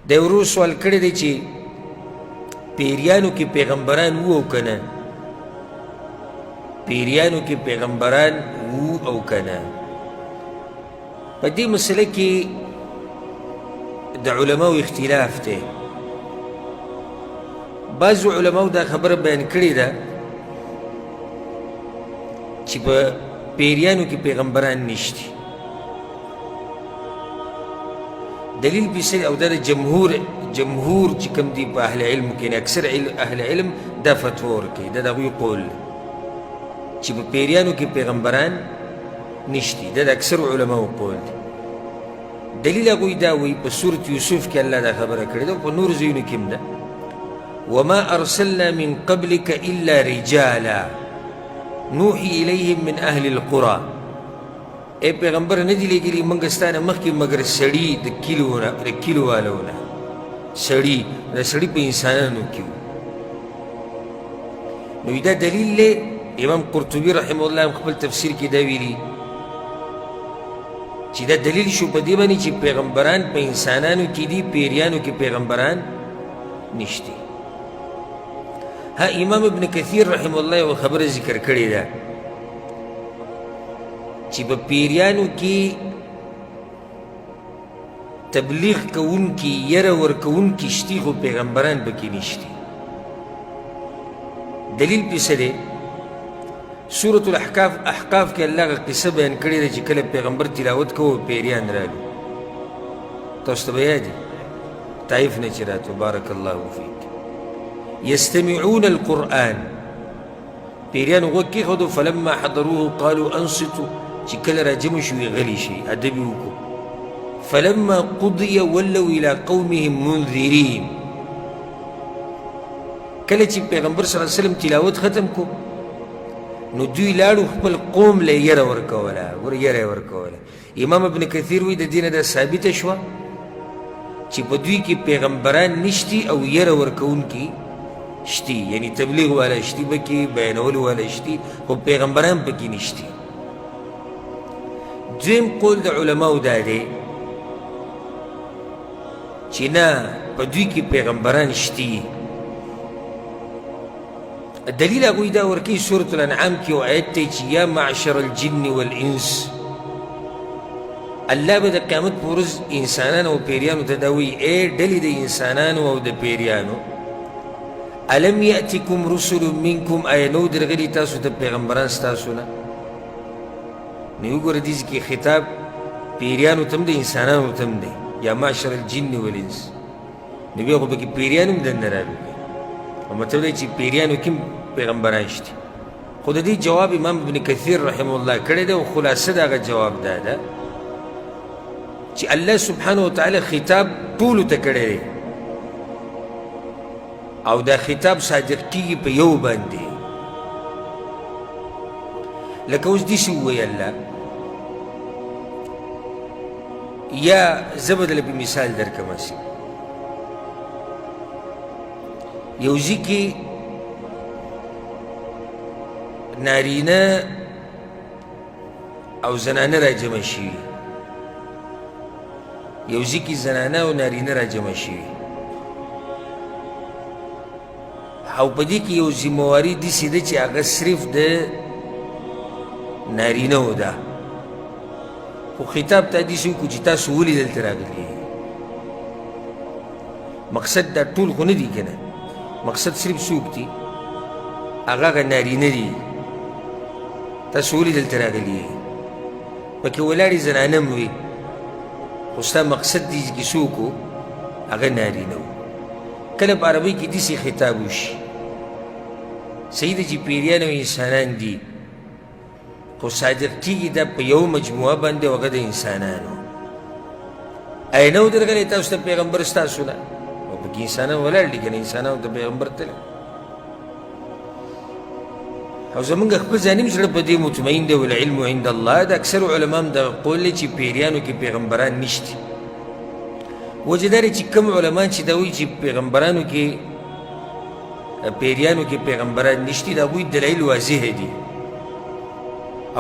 د یو ورور سوال کړی دی چې پیریانو کې پیغمبران وو او که نه، پیریانو کې پیغمبران وو او که نه. په دې مسله کې د علماو اختلاف دی. بعضو علماو دا خبره بیان کړې ده چې په پیریانو کې پیغمبران نشتی. دلیل پیسه او دا جمهور چې کوم دي په اهل علم کې، اکثر اهل علم دا فتوا ورکوي، دا د هغوی قول چې په پیریانو کې پیغمبران نشتی. دا د اکثر علماو قول دی. دلیل هغوی دا وایي په سورة یوسف کې الله دا خبره کړې ده، او په نور ځایونو کې هم ده، وما ارسلنا من قبلك الا رجالا نوحي الیهم من اهل القرى. اے پیغمبر نه دي لېږلي موږ ستا نه مخکې مګر سړي د کلیو والو نه، سړي د سړي په انسانانو کې وو. نو دا دلیل دی. امام قرطبي رحمه الله هم خپل تفسیر کې دا ویلي چې دا دلیل شو په دې باندې چې پیغمبران په انسانانو کې دي، پیریانو کې پیغمبران نشته. ها امام ابن کثیر رحمه الله یو خبره ذکر کړې ده چې په پیریانو کې تبلیغ کوونکي، یره ورکوونکي شتي، خو پیغمبران پکې نشتي. دلیل پسې دی سورة الاحقاف کې الله هغه قصه بیان کړې ده چې کله پیغمبر تلاوت کوو پیریان راغلي. تاسو ته به یاد وي طایف نه چې راتلو. بارک الله فیک. یستمعون القرآن، پیریان غوږ کېښودو. فلما حضروه قالوا انصتوا، چې کله راجمع شوي غلي شي، ادب یې وکړو. فلما قضي ولوا الى قومهم منذرین، کله چې پیغمبر صلی الله علیه وسلم تلاوت ختم کو نو دوی لاړو خپل قوم له یره ورکوله. یره ورکوله. امام ابن کثیر وایي د دې نه دا ثابته شوه چې په دوی کې پیغمبران نشتي او یره ورکوونکي شتي، یعنی تبلیغ والا شتي پکې، بیانولو والا شتي، خو پیغمبران پکې نشتي. دویم قول د علماو دا دی چې نه، په دوی کې پیغمبران شتي. دلیل هغوی دا ورکوي سورة الانعام کې یو آیت دی چې یا معشر الجن والانس، الله به د قیامت په ورځ انسانانو او پیریانو ته دا وایي ای ډلې د انسانانو او د پیریانو، الم یأتکم رسل منکم، آیا نو درغلي تاسو ته پیغمبران ستاسو نه؟ نو وګوره دې کې خطاب پیریانو ته هم دی، انسانانو ته هم دی، یا معشر الجن والانس. نو بیا خو پکې پیریان هم دننه راغلي، مطلب دی چې پیریانو کې پیغمبران شته. خو د دې جواب امام ابن کثیر رحمه الله کړی دی، او خلاصه د هغه جواب دا ده چې الله سبحانه وتعالی خطاب ټولو ته کړی دی، او دا خطاب صادق کېږي په یو باندې. لکه اوس داسې ووایي الله، یا زه به دله په مثال درکړم. هسې یو ځای کې نارینه او زنانه راجمع شوي، یو ځای کې زنانه او نارینه راجمع شوي، او په دې کې یو ذمهواري داسې ده چې هغه صرف د نارینهو ده. خو خطاب ته داسې وکړو چې تاسو ولې دلته راغلي؟ مقصد دا ټول خو نه دي که نه، مقصد صرف څوک دي؟ هغه نارینه دي. تاسو ولې دلته راغلي؟ پکې ولاړې زنانه هم وي، خو ستا مقصد دي چې څوک و؟ هغه نارینه و. کله په عربۍ کې داسې خطاب وشي، صحیح ده چې پیریان او انسانان دي، خو صادق کېږي دا په یو مجموعه باندې، او هغه د انسانانو. آیا نه و درغلی تاسو ته پیغمبر ستاسو نه؟ او پکې انسانان ولاړ دي که نه، انسانانو ته پیغمبر تللی. او زمونږ خپل ځاني زړه په دې مطمئن دی، والعلم عند الله. د اکثرو علما هم دغه قول دی چې پیریانو کې پیغمبران نشته. وجه دا دی چې کوم علما چې دا وایي چې پیغمبرانو کې پیریانو کې پیغمبران نشته، د هغوی دلایل واضح دي،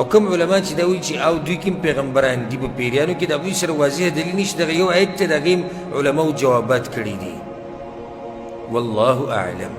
او کوم علما چې دا وایي چې او دوی کوم پیغمبران دي په پیریانو کې د هغوی سره واضح دلیل نشته دغه یو آیت ته د هغې علماو جوابات کړي دي والله اعلم